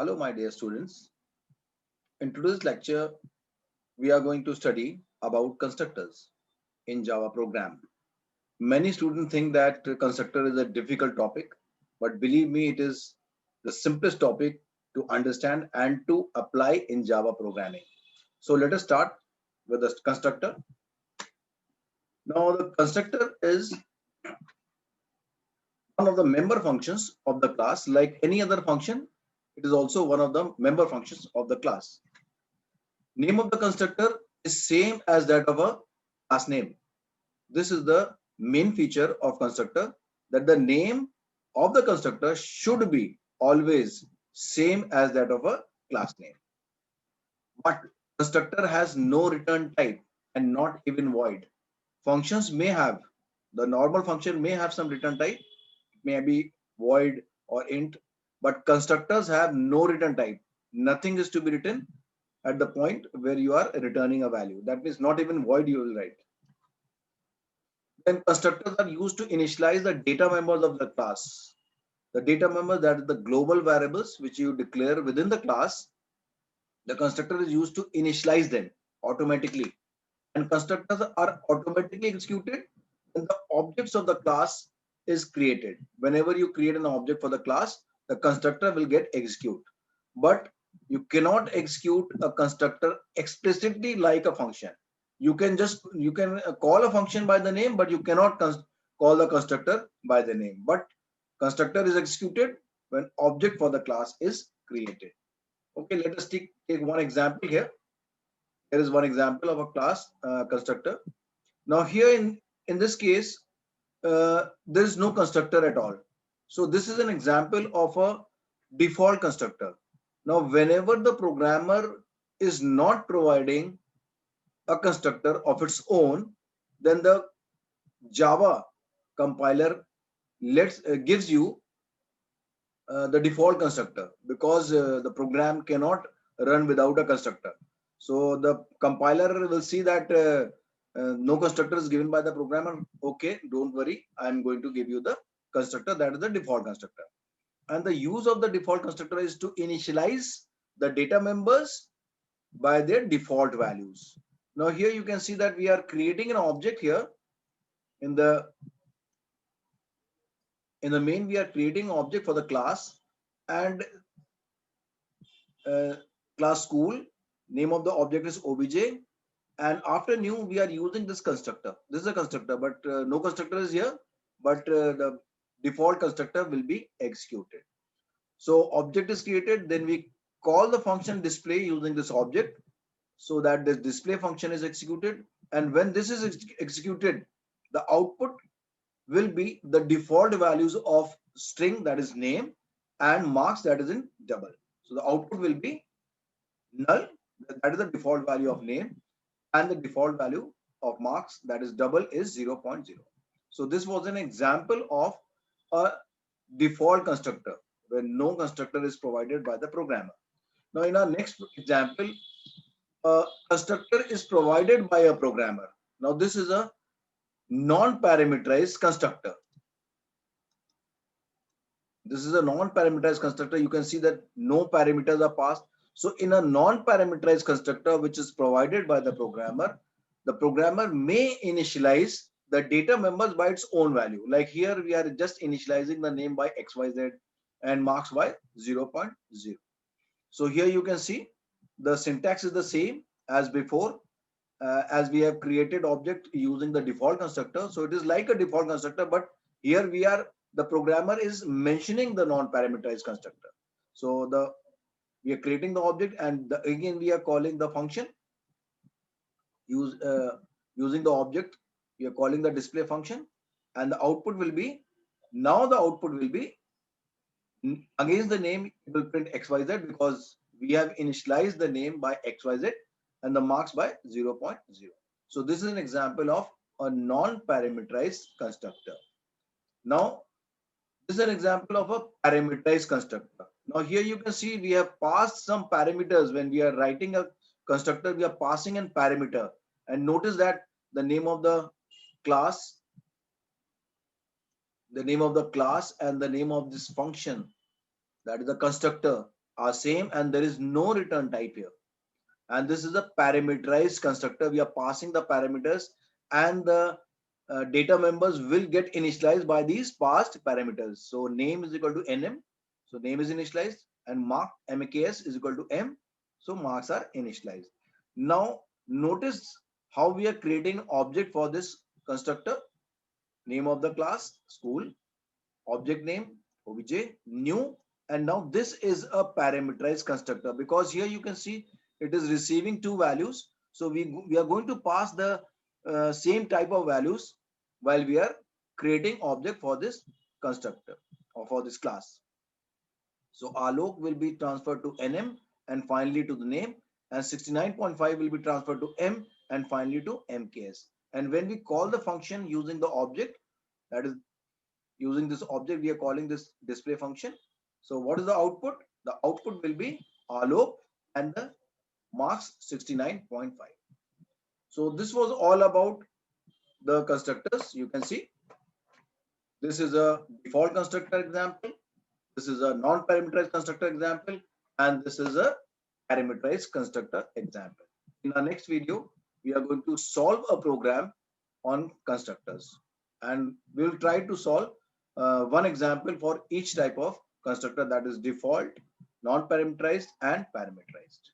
Hello, my dear students. In today's lecture, we are going to study about constructors in Java program. Many students think that constructor is a difficult topic, but believe me, it is the simplest topic to understand and to apply in Java programming. So let us start with the constructor. Now, the constructor is one of the member functions of the class. Like any other function, it is also one of the member functions of the class. Name of the constructor is same as that of a class name. This is the main feature of constructor, that the name of the constructor should be always same as that of a class name. But constructor has no return type and not even void. Functions may have, the normal function may have some return type, it may be void or int, but constructors have no return type. Nothing is to be written at the point where you are returning a value. That means not even void you will write. Then constructors are used to initialize the data members of the class. The data members, that is the global variables which you declare within the class, the constructor is used to initialize them automatically. And constructors are automatically executed when the objects of the class is created. Whenever you create an object for the class, the constructor will get executed. But you cannot execute a constructor explicitly like a function. You can call a function by the name, but you cannot call the constructor by the name. But constructor is executed when object for the class is created. Okay, let us take one example here. Here is one example of a class constructor. Now here in this case, there is no constructor at all. So this is an example of a default constructor. Now, whenever the programmer is not providing a constructor of its own, then the Java compiler gives you the default constructor, because the program cannot run without a constructor. So the compiler will see that no constructor is given by the programmer. Okay, don't worry, I'm going to give you the constructor, that is the default constructor. And the use of the default constructor is to initialize the data members by their default values. Now here you can see that we are creating an object here in the main. We are creating an object for the class, and uh, class school, name of the object is obj, and after new we are using this constructor. This is a constructor, but no constructor is here, but the default constructor will be executed. So object is created, then we call the function display using this object, so that this display function is executed. And when this is executed, the output will be the default values of string, that is name, and marks, that is in double. So the output will be null, that is the default value of name, and the default value of marks, that is double, is 0.0. So this was an example of a default constructor where no constructor is provided by the programmer. Now in our next example, a constructor is provided by a programmer. Now this is a non-parameterized constructor. This is a non-parameterized constructor. You can see that no parameters are passed. So in a non-parameterized constructor which is provided by the programmer may initialize the data members by its own value. Like here we are just initializing the name by xyz and marks by 0.0. So here you can see the syntax is the same as before, as we have created object using the default constructor. So it is like a default constructor, but here the programmer is mentioning the non-parameterized constructor. So we are creating the object, and again we are calling the function using the object. We are calling the display function, and the output will be, now the output will be against the name, it will print xyz, because we have initialized the name by xyz and the marks by 0.0. So this is an example of a non-parameterized constructor. Now this is an example of a parameterized constructor. Now here you can see we have passed some parameters. When we are writing a constructor, we are passing a parameter, and notice that the name of the class, and the name of this function, that is the constructor, are same and there is no return type here. And this is a parameterized constructor. We are passing the parameters and the data members will get initialized by these passed parameters. So name is equal to nm. So name is initialized and mark mks is equal to m. So marks are initialized. Now notice how we are creating object for this constructor. Name of the class, school, object name, obj, new, and now this is a parameterized constructor because here you can see it is receiving two values. So we are going to pass the same type of values while we are creating object for this constructor or for this class. So Alok will be transferred to nm and finally to the name, and 69.5 will be transferred to m and finally to mks. And when we call the function using the object, that is using this object, we are calling this display function. So what is the output? The output will be Alok and the marks 69.5. So this was all about the constructors. You can see this is a default constructor example. This is a non-parameterized constructor example. And this is a parameterized constructor example. In our next video, we are going to solve a program on constructors. And we will try to solve one example for each type of constructor, that is default, non-parameterized and parameterized.